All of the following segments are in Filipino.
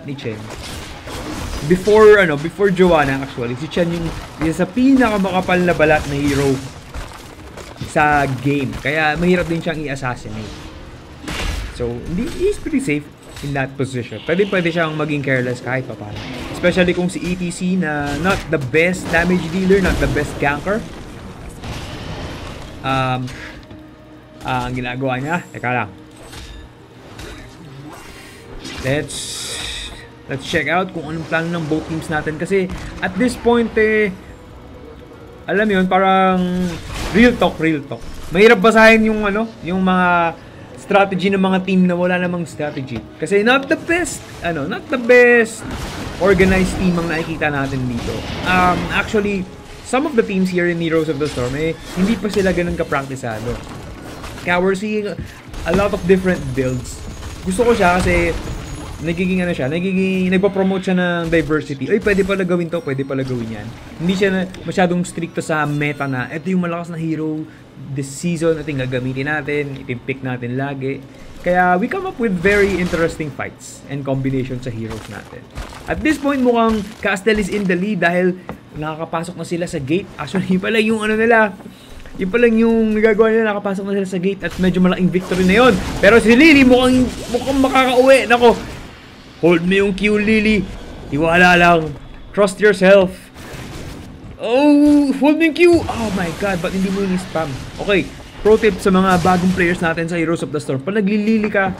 ni Chen. Before Joanna actually, si Chen yung isa sa pinakamakapal na balat na hero sa game. Kaya mahirap din siyang i-assassinate. So, he's pretty safe in that position. Pwede siyang maging careless kahit pa paano. Especially kung si ETC na not the best damage dealer, not the best ganker. Ang ginagawa niya, teka lang. Let's check out kung anong plano ng both teams natin. Kasi at this point alam mo yun, parang real talk. Mahirap basahin yung mga strategy ng mga team na wala namang strategy. Kasi not the best organized team ang nakikita natin dito. Actually, some of the teams here in Heroes of the Storm, hindi pa sila ganun ka-praktisado. Kaya we're seeing a lot of different builds. Gusto ko siya kasi nagpo-promote siya ng diversity. Ay, pwede pala gawin to, pwede pala gawin yan. Hindi siya masyadong stricto sa meta na ito yung malakas na hero this season, ito yung gagamitin natin, iti-pick natin lagi. Kaya we come up with very interesting fights and combinations sa heroes natin. At this point, mukhang Castel is in the lead dahil nakakapasok na sila sa gate. Actually, yun pala yung yun pala yung nagagawa nila, nakapasok na sila sa gate at medyo malaking victory na yun. Pero si Lily mukhang makakauwi. Nako, hold mo yung Q, Lily. Iwala lang. Trust yourself. Oh, hold mo yung Q. Oh my god, ba't hindi mo yung spam? Okay, pro tip sa mga bagong players natin sa Heroes of the Storm. Pag naglilili ka,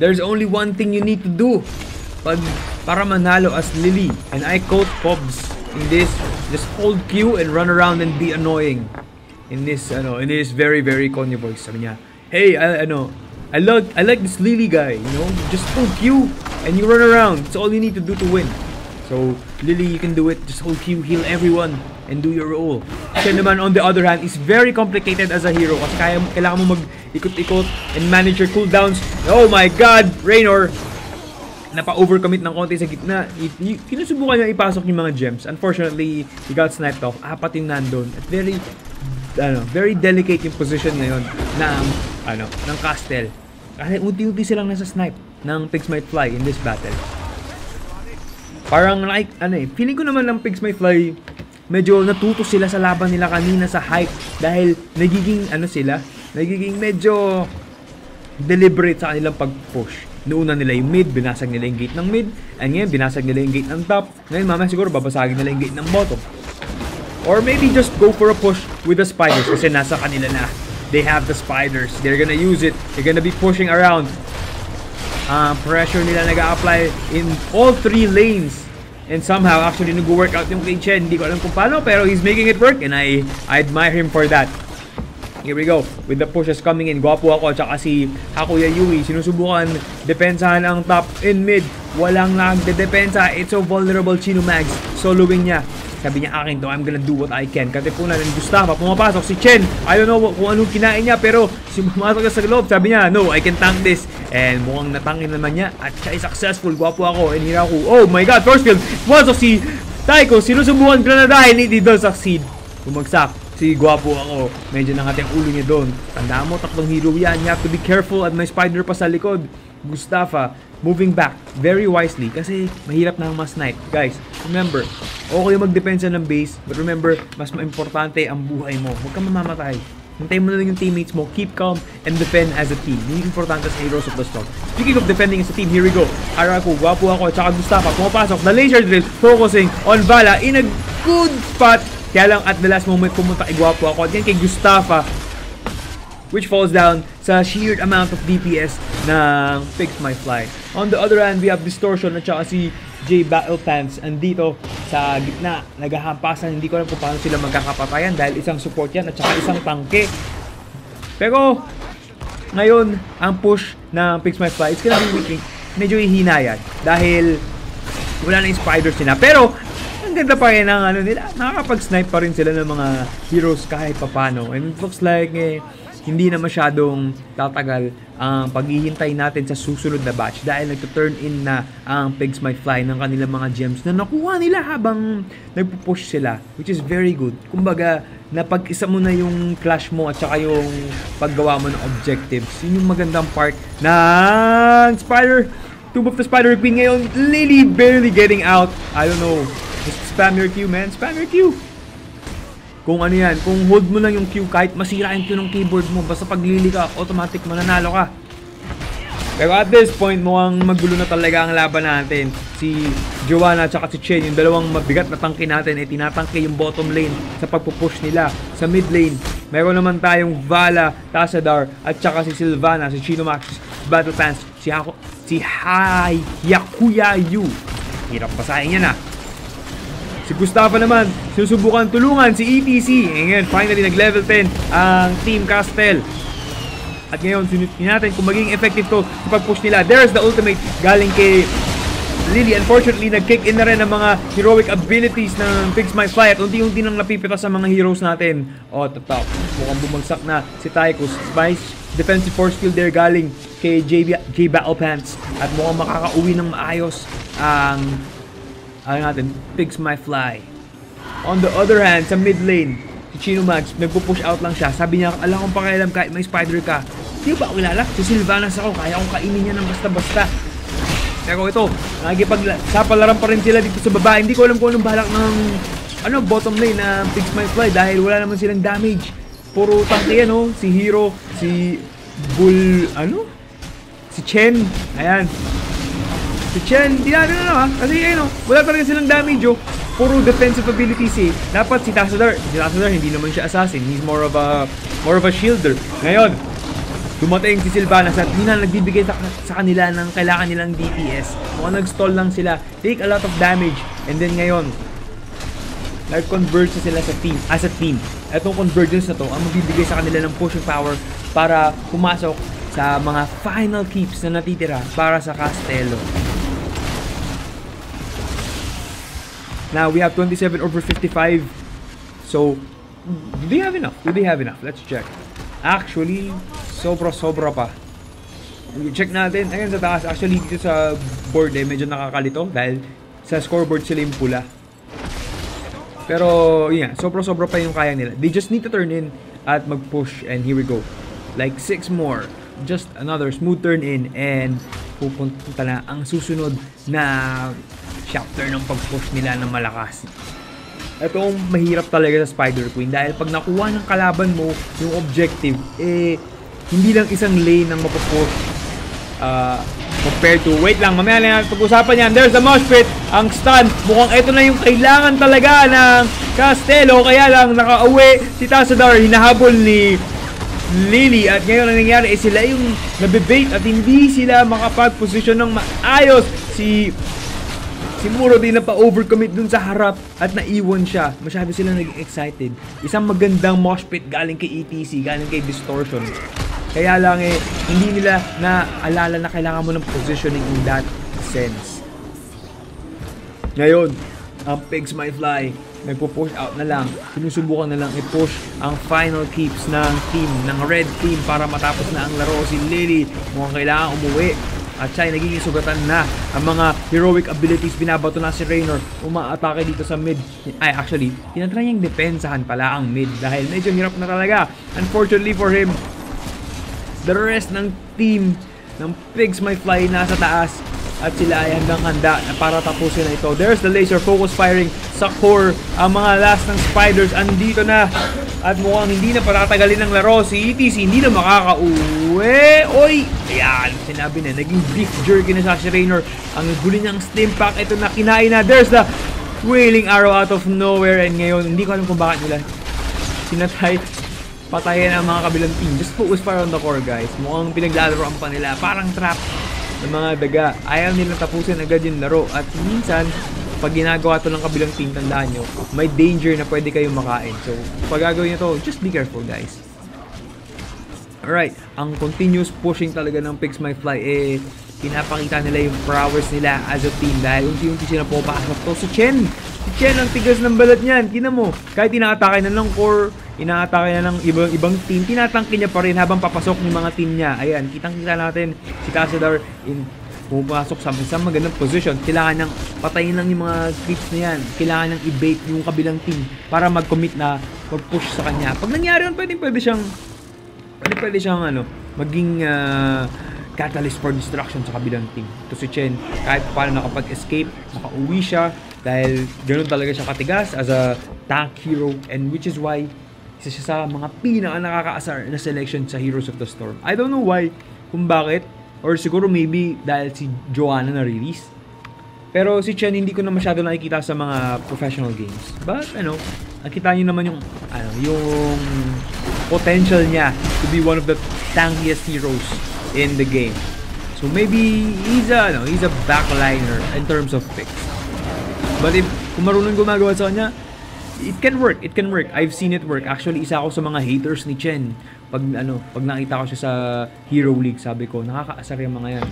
there's only one thing you need to do para manalo as Lily. And I quote Pobs in this, just hold Q and run around and be annoying. In this very, very Konyo voice. Sabi niya, hey, I like this Lily guy, just hold Q and you run around. That's all you need to do to win. So, Lily, you can do it. Just hold Q, heal everyone, and do your role. Siya naman, on the other hand, is very complicated as a hero kasi kailangan mo mag-ikot-ikot and manage your cooldowns. Oh my god, Raynor! Napa-overcommit ng konti sa gitna. Sinusubukan niya ipasok yung mga gems. Unfortunately, he got sniped off. 4 yung nandun. At very delicate yung position ngayon ng Castel. Kasi unti-unti silang nasa snipe ng Pigs Might Fly in this battle. Parang feeling ko naman ng Pigs Might Fly, medyo natuto sila sa laban nila kanina sa hype dahil nagiging medyo deliberate sa kanilang pag-push. Noona nila yung mid, binasag nila yung gate ng mid, and ngayon binasag nila yung gate ng top. Ngayon mamaya siguro babasagin nila yung gate ng bottom. Or maybe just go for a push with the spiders kasi nasa kanila na. They have the spiders. They're gonna use it. They're gonna be pushing around. Pressure nila nag-a-apply in all 3 lanes. And somehow, actually, nag-work out yung kay Chen. Hindi ko alam kung paano, pero he's making it work. And I admire him for that. Here we go. With the pushes coming in. Gwapo ako, tsaka si Hakuya Yui. Sinusubukan, depensahan ang top in mid. Walang nagde-depensa. It's so vulnerable, Chino Mags. Soloing niya. Sabi niya, akin to, I'm gonna do what I can. Katipunan ng Gustavo, pumapasok si Chen. I don't know kung anong kinain niya, pero pumasok niya sa loob. Sabi niya, no, I can tank this. And mukhang natangin naman niya. At siya ay successful. Gwapo ako. And Hiraku, oh my god, first kill. Pumasok si Taiko. Sinusubukan granadahin. Hindi doon succeed. Bumagsak. Si Gwapo ako. Medyo nangati ang ulo niya doon. Tandaan mo, 3 hero yan. You have to be careful at may spider pa sa likod. Gustavo, moving back very wisely kasi mahirap na ang mas-snipe. Guys, remember, okay magdepensa ng base, but remember, mas importante ang buhay mo. Huwag kang mamamatay. Hintayin mo na lang yung teammates mo. Keep calm and defend as a team. Hindi importante sa Heroes of the Storm. Speaking of defending as a team, here we go. Hiraku, Gwapo ako, tsaka Gustavo, pumapasok. The laser drill, focusing on Vala in a good spot. Kaya lang at the last moment, pumunta kay Gwapo ako. At yan kay Gustavo, which falls down sa sheer amount of DPS ng Pigs Might Fly. On the other hand, we have Distortion at saka si J Battle Pants andito sa gitna. Naghahampasan, hindi ko alam kung paano sila magkakapatayan dahil isang support yan at saka isang tangke. Pero ngayon, ang push ng Pigs Might Fly, it's gonna be weak. Medyo ihina yan dahil wala na yung spiders nila. Pero ang ganda pa rin ng nila. Nakakapag-snipe pa rin sila ng mga heroes kahit papano. And it looks like hindi na masyadong tatagal ang paghihintay natin sa susunod na batch dahil nagto-turn in na ang Pigs Might Fly ng kanilang mga gems na nakuha nila habang nagpo-push sila, which is very good. Kumbaga, napag-isa mo na yung clash mo at saka yung paggawa mo ng objectives. Yun yung magandang part ng Spider. Tomb of the Spider Queen ngayon. Lily barely getting out. I don't know. Just spam your Q, man. Spam your Q. Kung ano yan, kung hold mo lang yung Q, kahit masira yung Q ng keyboard mo, basta pag Lily ka, automatic mananalo ka. Pero at this point, mukhang magulo na talaga ang laban natin. Si Joanna at saka si Chen, yung dalawang mabigat na tangke natin, tinatangke yung bottom lane sa pagpupush nila. Sa mid lane, meron naman tayong Vala, Tassadar, at saka si Sylvana, si Chinomax, Battle Pants, si Hyakuya Yu. Hirap basahin yan Si Gustavo naman, sinusubukan tulungan si ETC. Ngayon, finally nag-level 10 ang Team Castel. At ngayon, sunutin natin kung magiging effective to sa pag-push nila. There's the ultimate galing kay Lily. Unfortunately, nag-kick in na rin ang mga heroic abilities ng Pigs My Fly at unti-unti nang napipitas sa mga heroes natin. Top. Mukhang bumagsak na si Tychus. Nice defensive force field there galing kay J Battle Pants. At mukhang makakauwi ng maayos ang natin, Pigs My Fly. On the other hand, sa mid lane, si Chinomax, nagpo-push out lang siya. Sabi niya, alam kong pakialam kahit may spider ka. Di ba ako kilala? Si Sylvanas ako, kaya akong kainin niya ng basta-basta. Pero ito, nakikipag-sapalaran pa rin sila dito sa baba. Hindi ko alam kung anong balak ng bottom lane na Pigs My Fly dahil wala naman silang damage. Puro tangke yan, si Hero, si si Chen. Ayan. Si Chen, di natin kasi wala talaga silang damage, Puro defensive abilities Dapat si Tassadar, hindi naman siya assassin. He's more of a shielder. Ngayon, dumating si Sylvanas at hindi na nagbibigay sa kanila ng kailangan nilang DPS. Mukhang nag-stall lang sila. Take a lot of damage. And then ngayon, nag-converge na sila as a team. Etong convergence na to, ang magbibigay sa kanila ng pushing power para pumasok sa mga final keeps na natitira para sa Castello. Now, we have 27 over 55. So, do they have enough? Let's check. Actually, sobra pa. Check natin. Ayan sa taas. Actually, dito sa board medyo nakakalito dahil sa scoreboard sila yung pula. Pero, sobra pa yung kaya nila. They just need to turn in at mag-push. And here we go. Like 6 more. Just another smooth turn in. And pupunta na ang susunod na chapter ng pag-push nila ng malakas. Ito ang mahirap talaga sa Spider Queen dahil pag nakuha ng kalaban mo yung objective, hindi lang isang lane ang mapupush compared to, wait lang, mamaya lang natin pag-usapan yan. There's the mosh pit, ang stun, mukhang ito na yung kailangan talaga ng Castello, kaya lang nakauwi si Tassadar, hinahabol ni Lily at ngayon ang nangyari sila yung nabibait at hindi sila makapag-position ng maayos. Si Muro din na pa-overcommit dun sa harap at naiwan siya. Masyado sila naging excited. Isang magandang mosh pit galing kay ETC, galing kay Distortion. Kaya lang hindi nila naalala na kailangan mo ng positioning in that sense. Ngayon, ang Pigs My Fly, nagpo-push out na lang. Sinusubukan na lang i-push ang final keeps ng team, ng red team para matapos na ang laro. Si Lily, mukhang kailangan umuwi. At siya ay nagiging sugatan na ang mga heroic abilities. Binabato na si Raynor. Umaatake dito sa mid. Actually, tinatry niyang depensahan pala ang mid dahil medyo hirap na talaga. Unfortunately for him, the rest ng team ng Pigs My Fly nasa taas at sila ay hanggang handa para tapusin na ito. There's the laser focus firing sa core. Ang mga last ng spiders andito na at mukhang hindi na patatagalin ng laro. Si ETC hindi na makakauwi. Oy! Ayan, sinabi na, naging beef jerky na siya si Raynor. Ang huli niyang stim pack, ito na, kinain na. There's the wailing arrow out of nowhere. And ngayon, hindi ko alam kung bakit nila sinatay patayin ang mga kabilang team. Just focus fire on the core, guys. Mukhang pinaglalaroan pa nila. Parang trap ng mga daga. Ayaw nilang tapusin agad yung laro. At minsan, pag ginagawa to ng kabilang team, tandaan nyo, may danger na pwede kayong makain. So, pag gagawin nyo to, just be careful, guys. Alright, ang continuous pushing talaga ng Pigs My Fly, pinapakita nila yung prowess nila as a team dahil unti-unti sila pumapasok to. Si Chen, ang tigas ng balat niyan. Tingnan mo, kahit inaatake na ng core, inaatake na ng ibang team, tinatangke niya pa rin habang papasok ng mga team niya. Ayan, kitang-kita natin si Tassadar pumapasok sa isang magandang position. Kailangan niyang patayin lang yung mga creeps na yan. Kailangan niyang i-bait yung kabilang team para mag-commit na mag-push sa kanya. Pag nangyari yun, pwede siyang maging catalyst for destruction sa kabilang team. Ito si Chen, kahit paano nakapag-escape, makauwi siya dahil ganoon talaga siya katigas as a tank hero, and which is why isa siya sa mga pinaka nakakaasar na selection sa Heroes of the Storm. I don't know why, kung bakit, or siguro maybe dahil si Joanna na-release. Pero si Chen hindi ko na masyado nakikita sa mga professional games. But nakita niyo naman yung potential niya to be one of the tankiest heroes in the game. So maybe he's a backliner in terms of picks. But kung marunong gumagawa sa kanya, it can work. I've seen it work. Actually, isa ako sa mga haters ni Chen. Pag nakita ko siya sa Hero League, sabi ko, nakakaasar yung mga yan.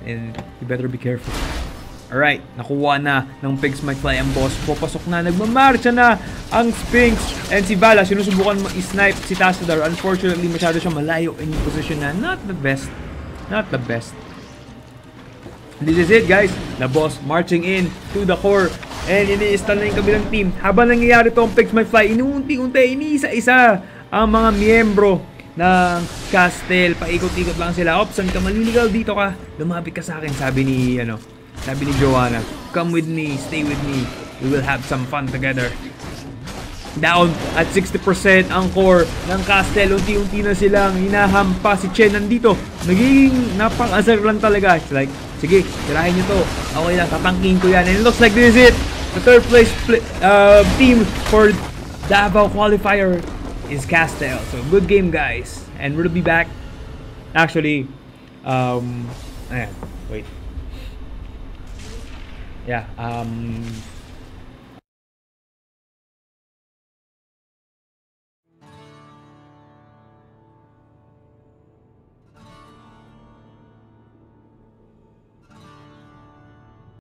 And you better be careful. Alright, nakuha na ng Pigs Might Fly ang boss. Popasok na, nagmamarcha na ang Sphinx. And si Vala, sinusubukan i-snipe si Tassadar. Unfortunately, masyado siya malayo in yung position na not the best. This is it, guys. The boss marching in to the core. And ini-stun na yung kabilang team. Habang nangyayari to ang Pigs Might Fly, inuunti-unti, iniisa-isa ang mga miyembro ng Castle. Paikot-ikot lang sila. Ops, saan ka maliligaw? Dito ka. Lumapit ka sa akin, sabi ni Joanna. Come with me, stay with me. We will have some fun together. Down at 60% ang core ng Castle. Unti-unti na silang hinahampa. Si Chen nandito. Nagiging napang-asar lang talaga. It's like, sige, tirahin nyo to. Okay lang, tatangking ko yan. And it looks like this is it. The third place team for Davao qualifier is Castle. So, good game, guys. And we'll be back. Actually, ayan, wait. Yeah,